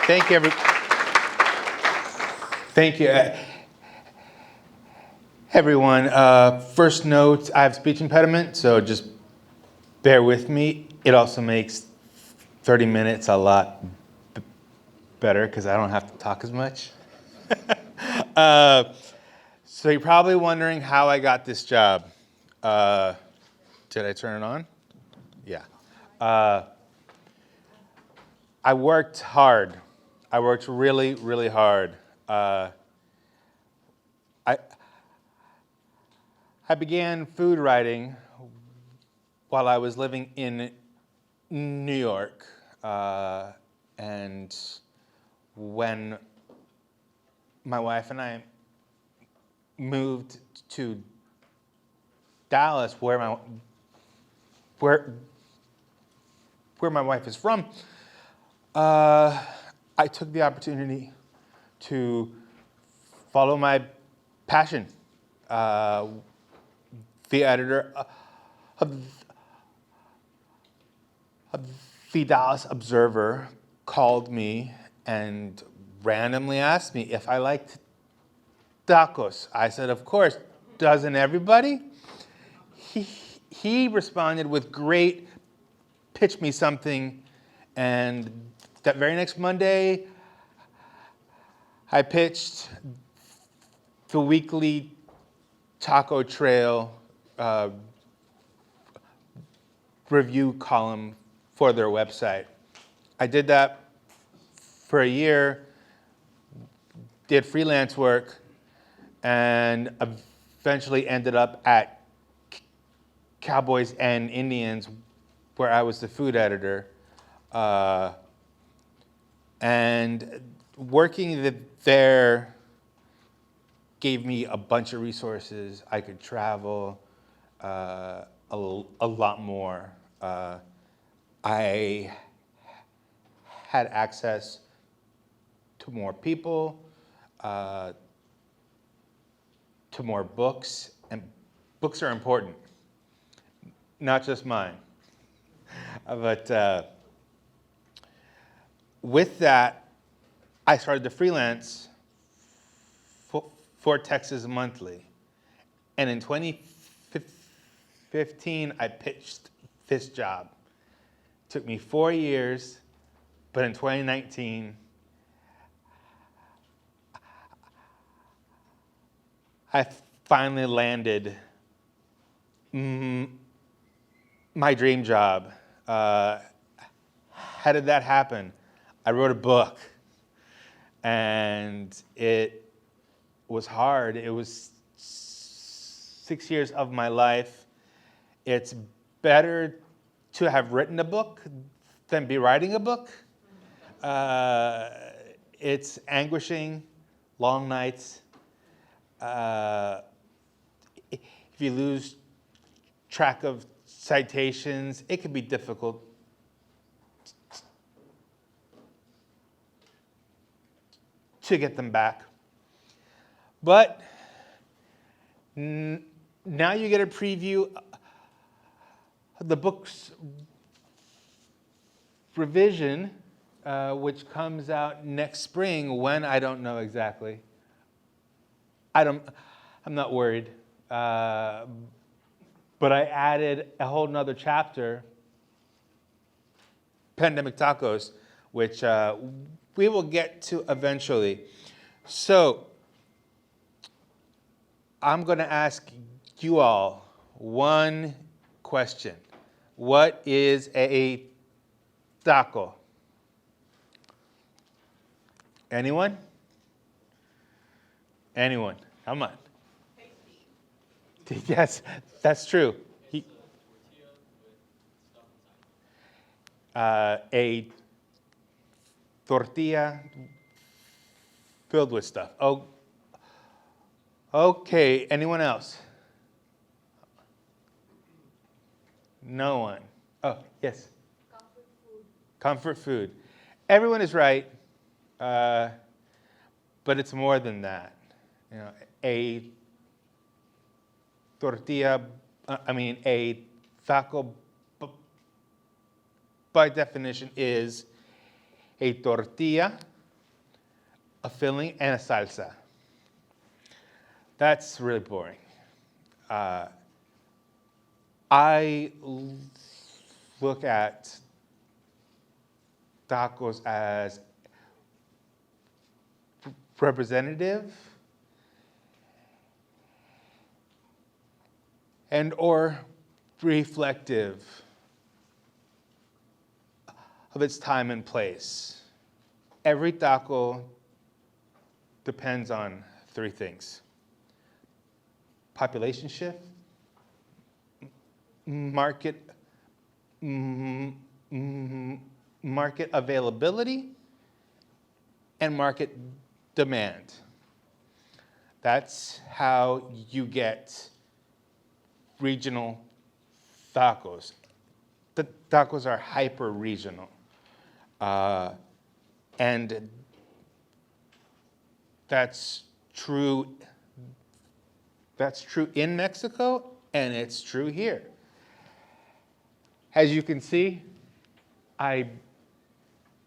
Thank you, Thank you, everyone. First note, I have speech impediment, so just bear with me. It also makes 30 minutes a lot better because I don't have to talk as much. So you're probably wondering how I got this job. Did I turn it on? Yeah. I worked hard. I worked really, really hard. I began food writing while I was living in New York. And when my wife and I moved to Dallas, where my wife is from, I took the opportunity to follow my passion. The editor of the Dallas Observer called me and randomly asked me if I liked tacos. I said, of course, doesn't everybody? He responded with great, pitch me something, and that very next Monday, I pitched the weekly Taco Trail review column for their website. I did that for a year, did freelance work, and eventually ended up at Cowboys and Indians, where I was the food editor. And working there gave me a bunch of resources. I could travel a lot more. I had access to more people, to more books, and books are important, not just mine. But with that, I started to freelance for Texas Monthly. And in 2015, I pitched this job. It took me 4 years, but in 2019, I finally landed my dream job. How did that happen? I wrote a book, and it was hard. It was 6 years of my life. It's better to have written a book than be writing a book. It's anguishing, long nights. If you lose track of citations, it can be difficult to get them back. But now you get a preview of the book's revision, which comes out next spring. When, I don't know exactly. I'm not worried. But I added a whole nother chapter, Pandemic Tacos, which we will get to eventually. So I'm going to ask you all one question. What is a taco? Anyone? Anyone? Come on. Yes, that's true. A tortilla filled with stuff. Oh, okay. Anyone else? No one. Oh, yes. Comfort food. Comfort food. Everyone is right, but it's more than that. You know, a tortilla. A taco, by definition, is a tortilla a filling, and a salsa. That's really boring. I look at tacos as representative and or reflective of its time and place. Every taco depends on three things: population shift, market availability, and market demand. That's how you get regional tacos. The tacos are hyper-regional. And that's true in Mexico, and it's true here. As you can see, I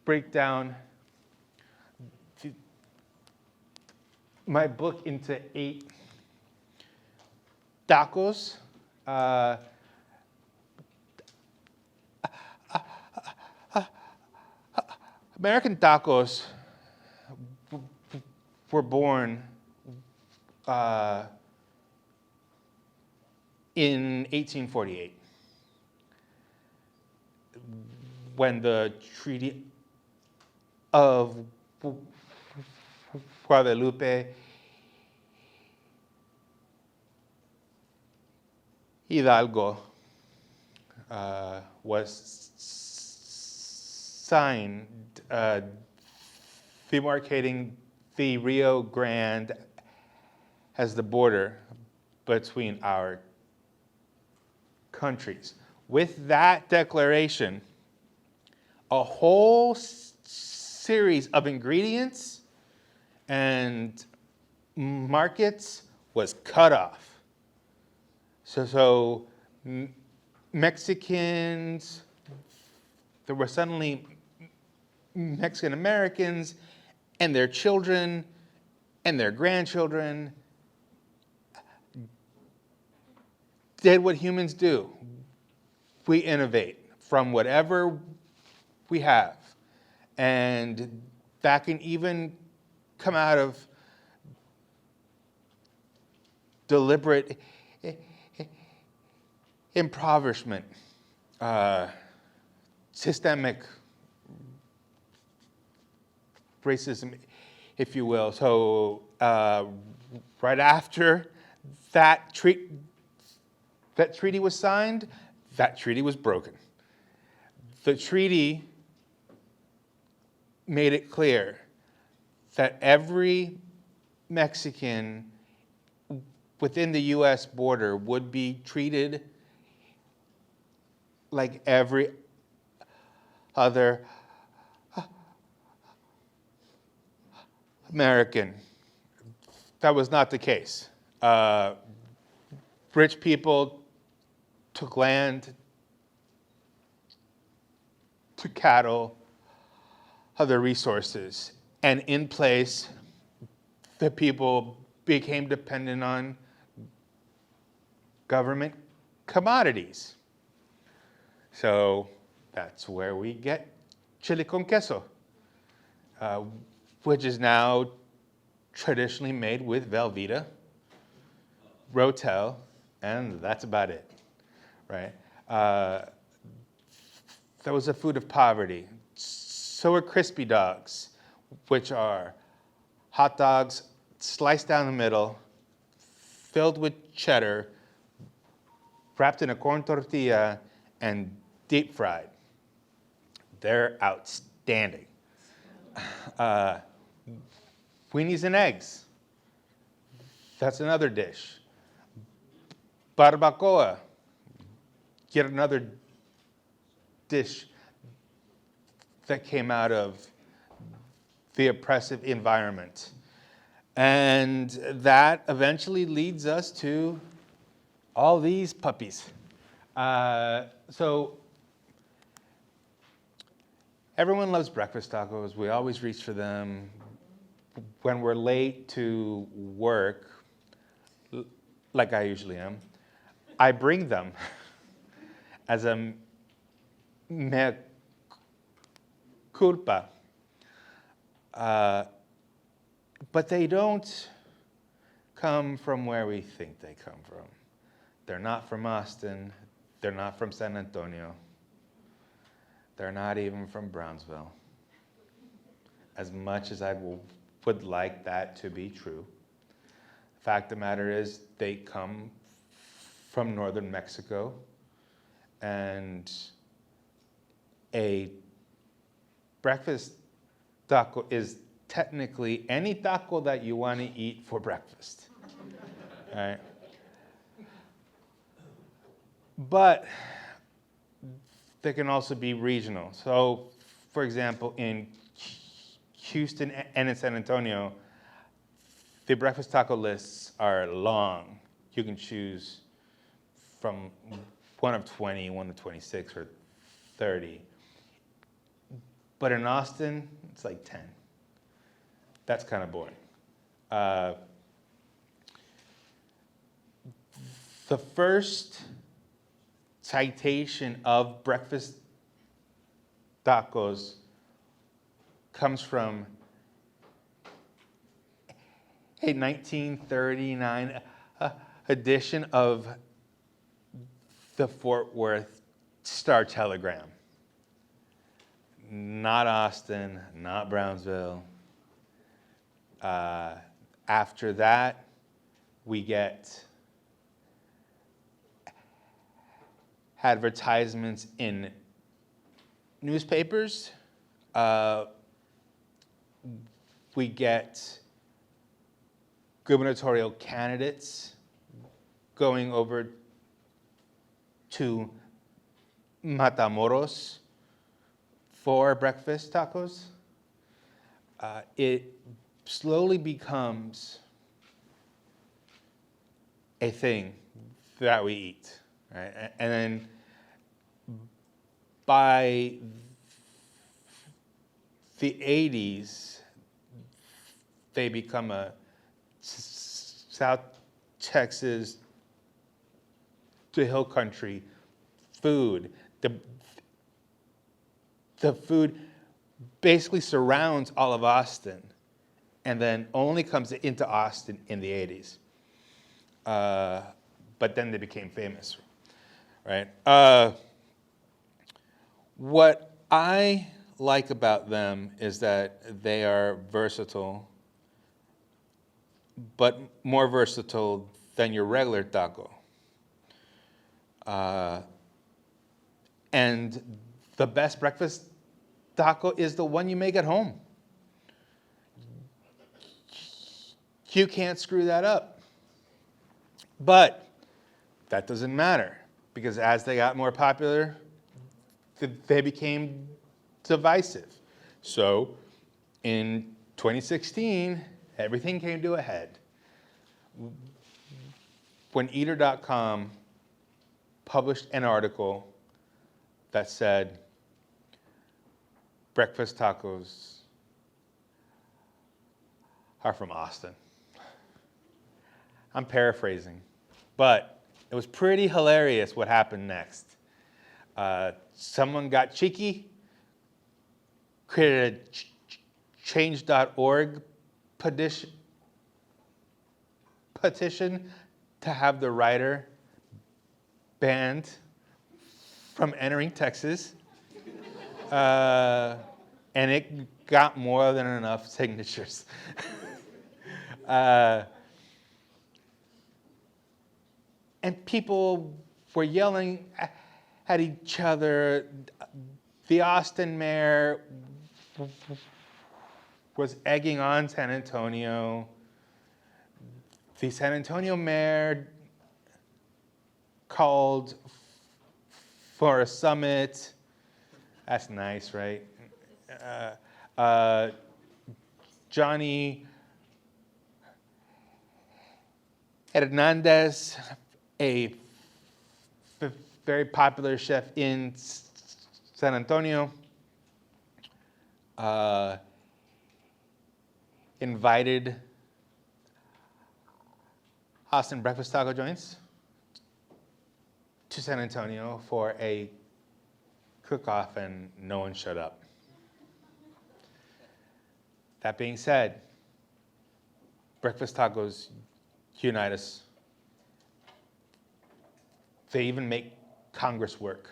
break down my book into 8 tacos. American tacos were born in 1848 when the Treaty of Guadalupe Hidalgo was signed, demarcating the Rio Grande as the border between our countries. With that declaration, a whole series of ingredients and markets was cut off. So Mexicans, there were suddenly Mexican Americans and their children and their grandchildren did what humans do. We innovate from whatever we have. And that can even come out of deliberate impoverishment, systemic racism, if you will. So right after that treaty was signed, that treaty was broken. The treaty made it clear that every Mexican within the U.S. border would be treated like every other American. That was not the case. Rich people took land, took cattle, other resources, and in place, the people became dependent on government commodities. So that's where we get chili con queso, which is now traditionally made with Velveeta, Rotel, and that's about it, right? That was a food of poverty. So are crispy dogs, which are hot dogs sliced down the middle, filled with cheddar, wrapped in a corn tortilla, and deep fried. They're outstanding. Weenies and eggs. That's another dish. Barbacoa. Yet another dish that came out of the oppressive environment. And that eventually leads us to all these puppies. So everyone loves breakfast tacos. We always reach for them. when we're late to work, like I usually am, I bring them as a mea culpa. But they don't come from where we think they come from. They're not from Austin. They're not from San Antonio. They're not even from Brownsville. As much as I would like that to be true, the fact of the matter is they come from northern Mexico, and a breakfast taco is technically any taco that you want to eat for breakfast. All right? But they can also be regional. So, for example, in Houston and in San Antonio, the breakfast taco lists are long. You can choose from one of 20, one of 26, or 30. But in Austin, it's like 10. That's kind of boring. The first citation of breakfast tacos comes from a 1939 edition of the Fort Worth Star-Telegram. Not Austin, not Brownsville. After that, we get advertisements in newspapers. We get gubernatorial candidates going over to Matamoros for breakfast tacos. It slowly becomes a thing that we eat, right? And then by the 80s, they become a South Texas to Hill Country food. The food basically surrounds all of Austin, and then only comes into Austin in the 80s. But then they became famous, right? What I like about them is that they are versatile, but more versatile than your regular taco. And the best breakfast taco is the one you make at home. You can't screw that up. But that doesn't matter, because as they got more popular, they became divisive. So in 2016, everything came to a head when Eater.com published an article that said breakfast tacos are from Austin. I'm paraphrasing, but it was pretty hilarious what happened next. Someone got cheeky, created a change.org petition to have the writer banned from entering Texas. And it got more than enough signatures. And people were yelling at each other. The Austin mayor was egging on San Antonio. The San Antonio mayor called for a summit. That's nice, right? Johnny Hernandez, a very popular chef in San Antonio, invited Austin breakfast taco joints to San Antonio for a cook-off, and no one showed up. That being said, breakfast tacos unite us. They even make Congress work.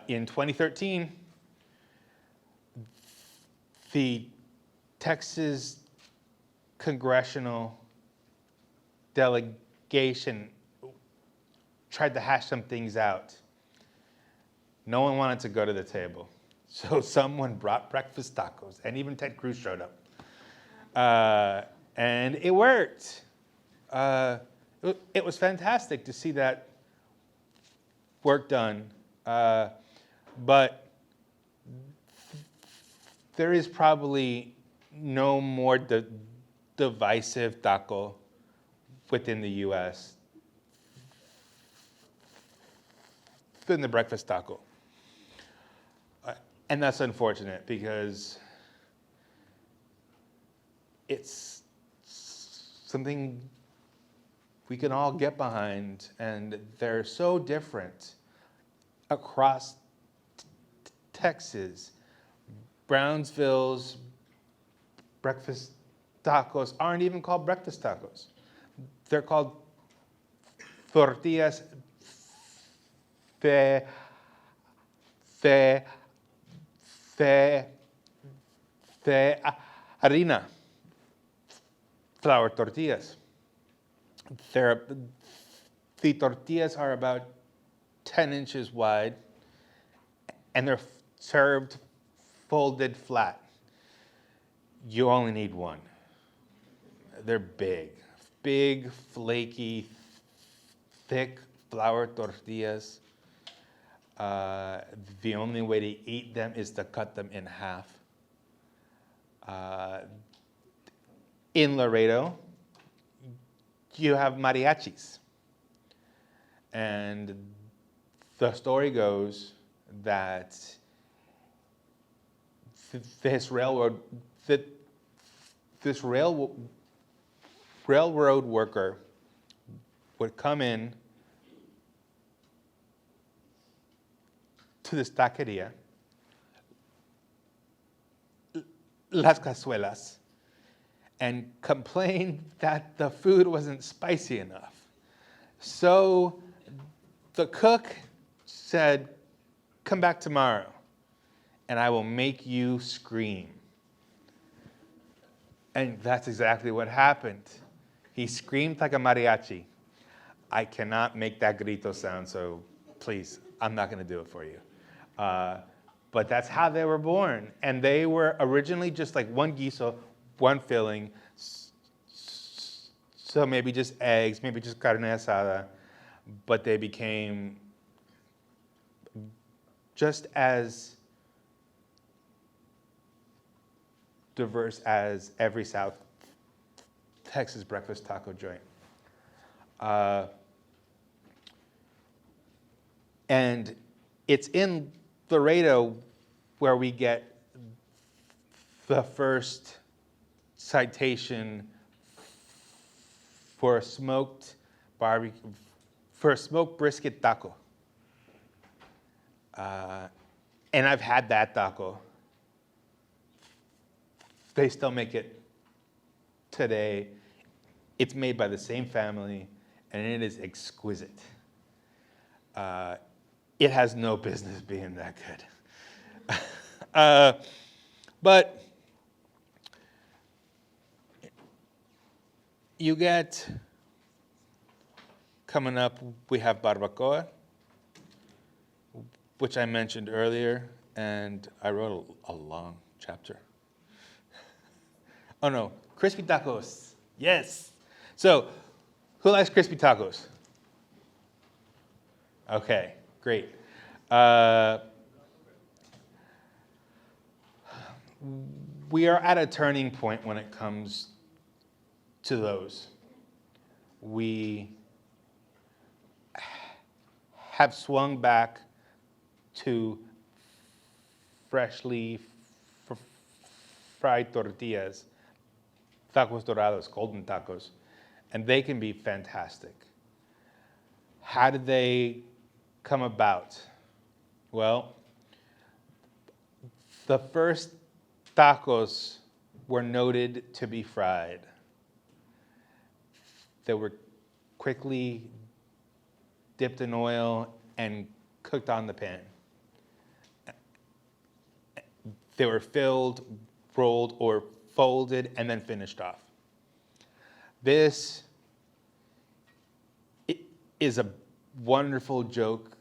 In 2013, the Texas congressional delegation tried to hash some things out. No one wanted to go to the table. So someone brought breakfast tacos, and even Ted Cruz showed up. And it worked. It was fantastic to see that work done. But there is probably no more divisive taco within the U.S. than the breakfast taco. And that's unfortunate because it's something we can all get behind, and they're so different across Texas. Brownsville's breakfast tacos aren't even called breakfast tacos. They're called tortillas de harina, flour tortillas. The tortillas are about 10 inches wide, and they're served folded flat. You only need one. They're big, flaky, thick flour tortillas. The only way to eat them is to cut them in half. In Laredo, you have mariachis. And the story goes that this railroad worker would come in to this taqueria, Las Cazuelas, and complain that the food wasn't spicy enough. So the cook said, "Come back tomorrow, and I will make you scream." And that's exactly what happened. He screamed like a mariachi. I cannot make that grito sound, so please, I'm not going to do it for you. But that's how they were born. And they were originally just like one guiso, one filling, so maybe just eggs, maybe just carne asada, but they became just as diverse as every South Texas breakfast taco joint. And it's in Laredo where we get the first citation for a smoked brisket taco. And I've had that taco. They still make it today. It's made by the same family, and it is exquisite. It has no business being that good. But you get, coming up, we have barbacoa, which I mentioned earlier, and I wrote a long chapter. Oh no, crispy tacos, yes. So, who likes crispy tacos? Okay, great. We are at a turning point when it comes to those. We have swung back to freshly fried tortillas, tacos dorados, golden tacos, and they can be fantastic. How did they come about? Well, the first tacos were noted to be fried. They were quickly dipped in oil and cooked on the pan. They were filled, rolled, or folded, and then finished off. This is a wonderful joke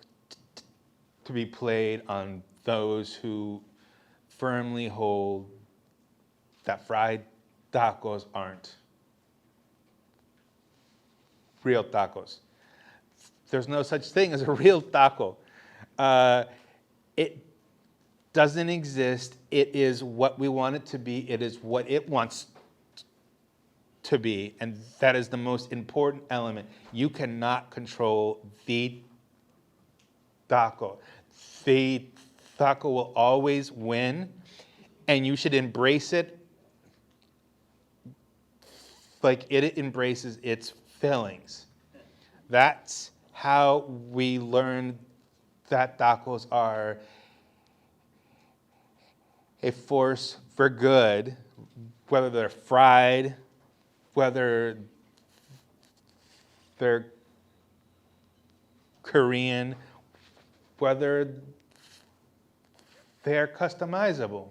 to be played on those who firmly hold that fried tacos aren't real tacos. There's no such thing as a real taco. It doesn't exist. It is what we want it to be. It is what it wants to be. And that is the most important element. You cannot control the taco. The taco will always win, and you should embrace it like it embraces its fillings. That's how we learn that tacos are a force for good, whether they're fried, whether they're Korean, whether they're customizable.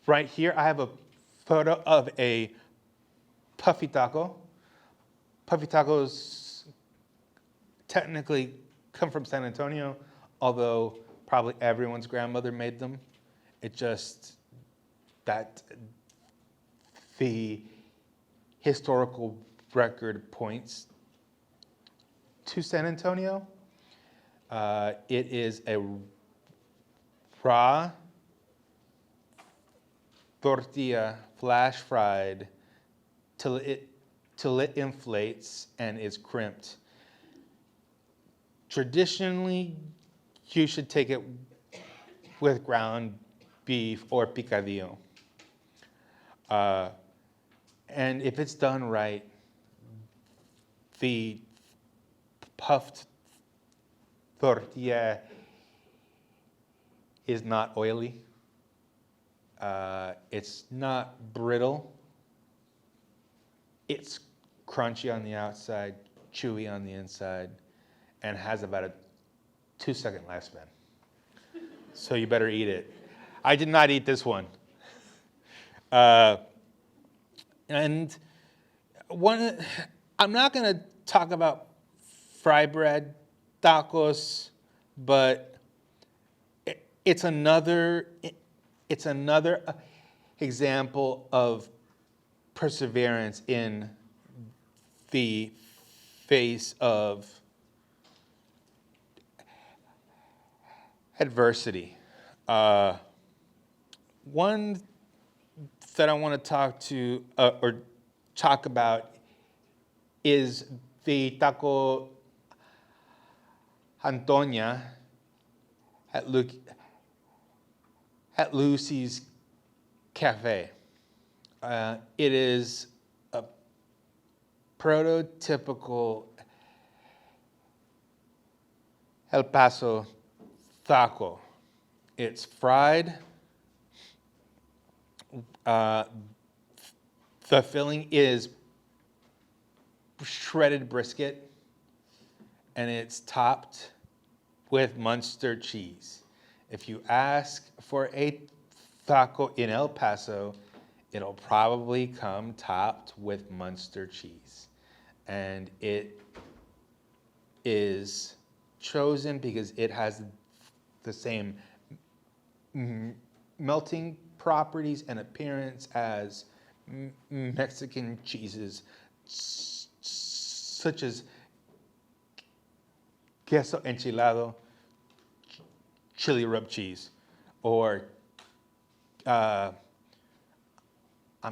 Right here, I have a photo of a puffy taco. Puffy tacos technically come from San Antonio, although probably everyone's grandmother made them. It just that the historical record points to San Antonio. It is a raw tortilla, flash fried, till it inflates and is crimped. Traditionally, you should take it with ground beef or picadillo. And if it's done right, the puffed tortilla is not oily. It's not brittle. It's crunchy on the outside, chewy on the inside, and has about a 2-second lifespan. So you better eat it. I did not eat this one. And I'm not going to talk about fry bread tacos, but it's another example of perseverance in the face of adversity. One that I want to talk about is the taco Antonia at Lucy's Cafe. It is a prototypical El Paso taco. It's fried. The filling is shredded brisket, and it's topped with Munster cheese. If you ask for a taco in El Paso, it'll probably come topped with Munster cheese. And it is chosen because it has the same melting properties and appearance as Mexican cheeses, such as queso enchilado, chili rub cheese, or I'm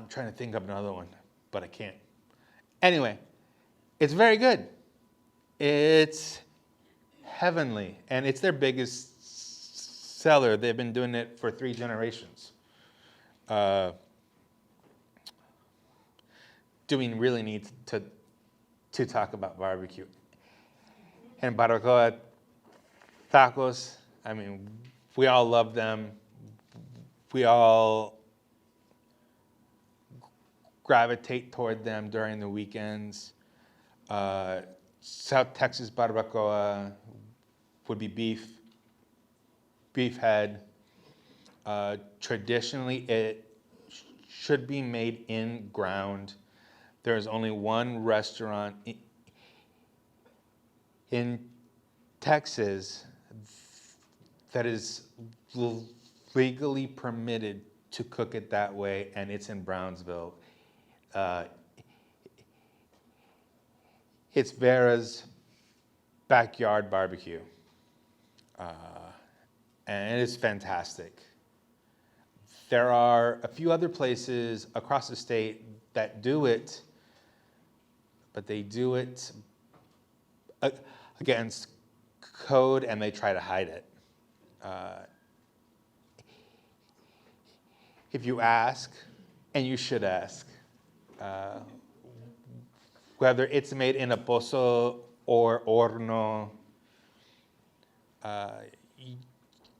trying to think of another one, but I can't. Anyway, it's very good. It's heavenly, and it's their biggest seller. They've been doing it for 3 generations. Do we really need to talk about barbecue? And barbacoa tacos, I mean, we all love them. We all gravitate toward them during the weekends. South Texas barbacoa would be beef head. Traditionally, it should be made in ground. There is only one restaurant in Texas that is legally permitted to cook it that way, and it's in Brownsville. It's Vera's Backyard Barbecue, and it is fantastic. There are a few other places across the state that do it, but they do it against code, and they try to hide it. If you ask, and you should ask, whether it's made in a pozo or horno,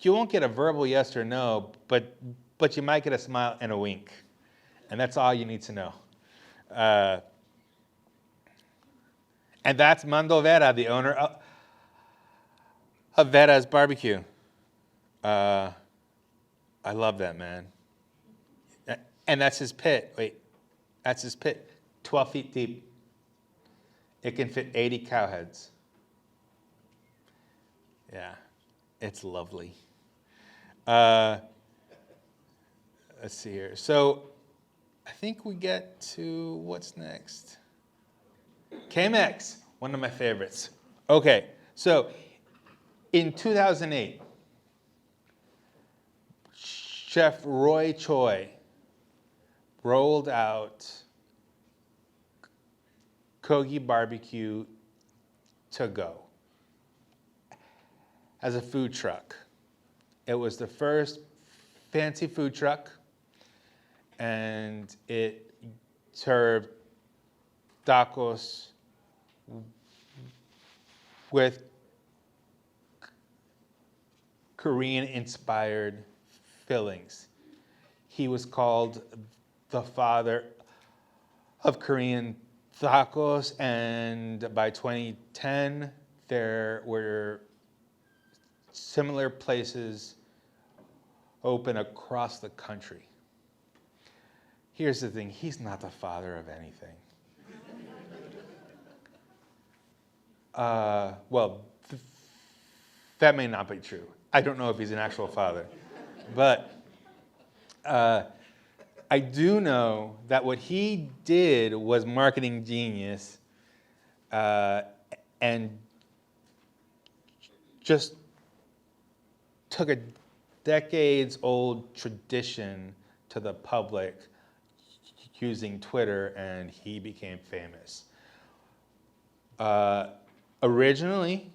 you won't get a verbal yes or no, but you might get a smile and a wink, and that's all you need to know. And that's Mando Vera, the owner of Vera's Barbecue. I love that man. And that's his pit. Wait, that's his pit. 12 feet deep. It can fit 80 cow heads. Yeah, it's lovely. Let's see here. So I think we get to what's next. Chemex, one of my favorites. Okay, so in 2008, Chef Roy Choi rolled out Kogi Barbecue to go as a food truck. It was the first fancy food truck, and it served tacos with Korean-inspired fillings. He was called the father of Korean tacos, and by 2010, there were similar places open across the country. Here's the thing, he's not the father of anything. Well, that may not be true. I don't know if he's an actual father. But I do know that what he did was marketing genius, and just took a decades-old tradition to the public using Twitter, and he became famous. Originally,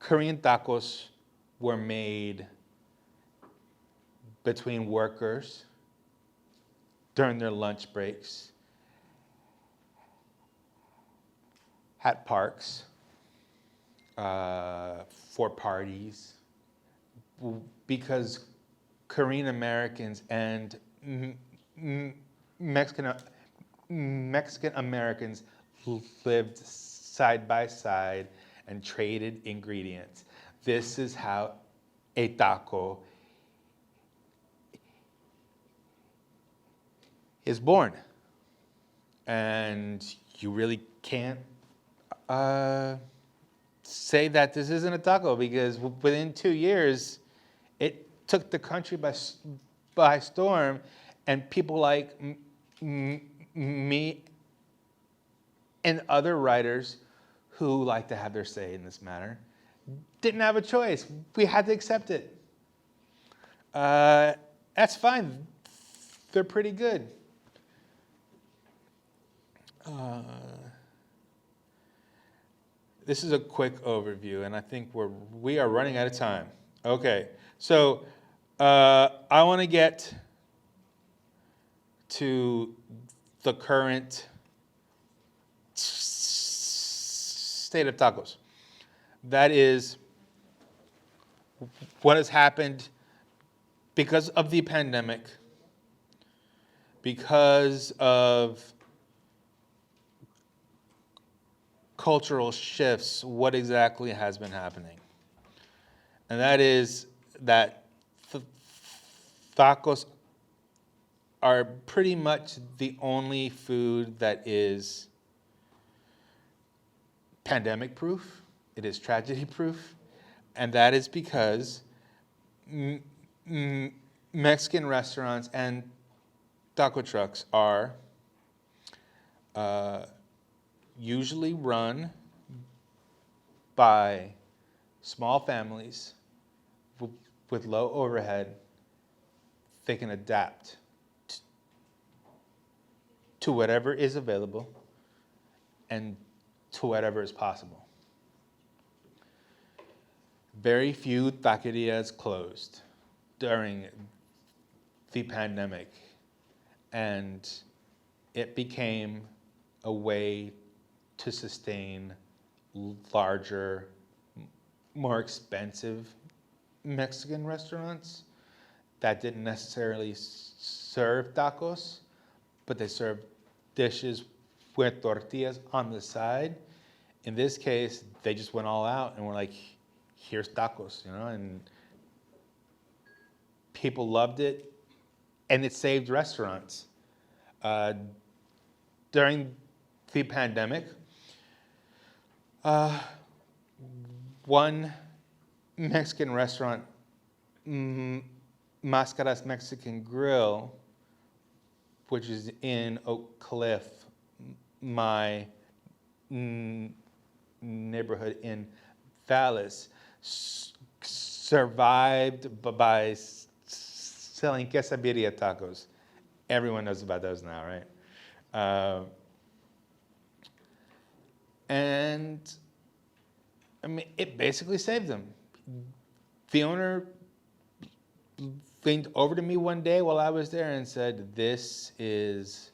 Korean tacos were made between workers during their lunch breaks, at parks, for parties, because Korean Americans and Mexican Americans lived side by side and traded ingredients. This is how a taco is born. And you really can't say that this isn't a taco, because within 2 years, it took the country by storm, and people like me and other writers who like to have their say in this matter didn't have a choice. We had to accept it. That's fine. They're pretty good. this is a quick overview, and I think we are running out of time. Okay, so I want to get to the current state of tacos. That is what has happened because of the pandemic, because of cultural shifts, what exactly has been happening. And that is that tacos are pretty much the only food that is pandemic proof, it is tragedy proof, and that is because Mexican restaurants and taco trucks are usually run by small families with low overhead. They can adapt to whatever is available and to whatever is possible. Very few taquerias closed during the pandemic, and it became a way to sustain larger, more expensive Mexican restaurants that didn't necessarily serve tacos, but they served dishes with tortillas on the side. In this case, they just went all out and were like, here's tacos, and people loved it, and it saved restaurants. During the pandemic, one Mexican restaurant, Mascaras Mexican Grill, which is in Oak Cliff, my neighborhood in Dallas, survived by selling quesadilla tacos. Everyone knows about those now, right? And I mean, it basically saved them. The owner leaned over to me one day while I was there and said, "This is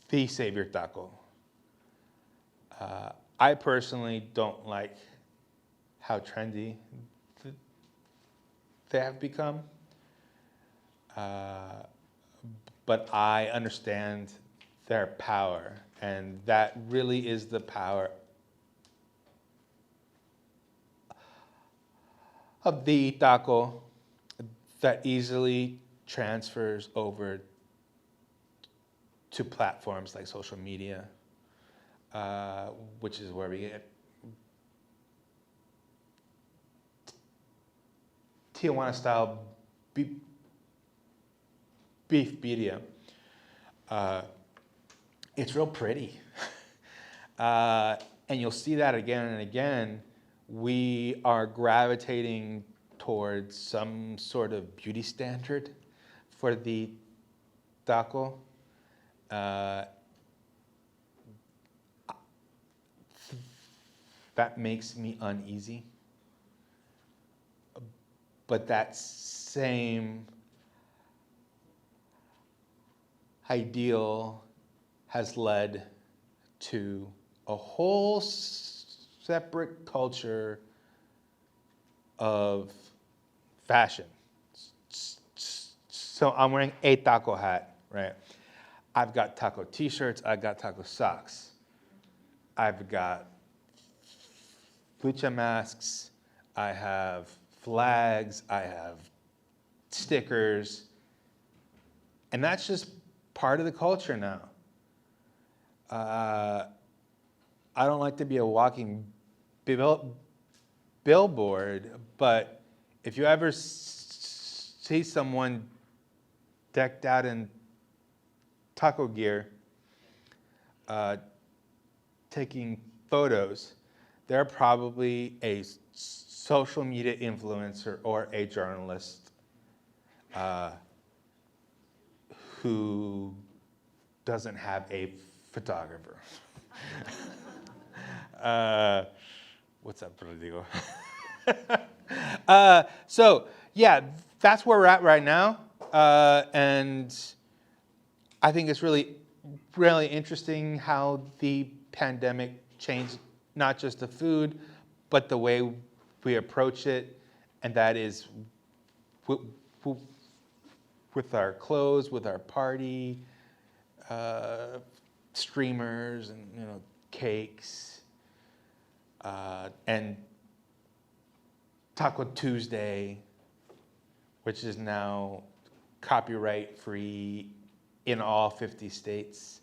the savior taco." I personally don't like how trendy they have become, but I understand their power, and that really is the power of the taco that easily transfers over to platforms like social media, which is where we get Tijuana-style beef birria. It's real pretty. And you'll see that again and again. We are gravitating towards some sort of beauty standard for the taco. That makes me uneasy. But that same ideal has led to a whole separate culture of fashion. So I'm wearing a taco hat, right? I've got taco t-shirts, I've got taco socks. I've got lucha masks, I have flags, I have stickers, and that's just part of the culture now. I don't like to be a walking billboard, but if you ever see someone decked out in taco gear taking photos, they're probably a social media influencer or a journalist who doesn't have a photographer. What's up, Rodrigo? So yeah, that's where we're at right now, and I think it's really interesting how the pandemic changed not just the food, but the way we approach it, and that is with our clothes, with our party, streamers, and cakes, and Taco Tuesday, which is now copyright free in all 50 states.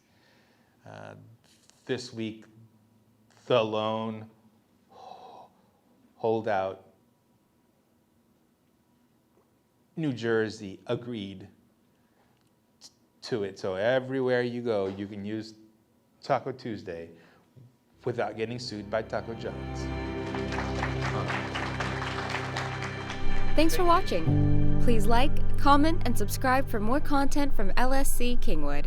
This week, the lone holdout, New Jersey, agreed to it. So everywhere you go, you can use Taco Tuesday without getting sued by Taco Jones. Thanks for watching. Please like, comment, and subscribe for more content from LSC-Kingwood.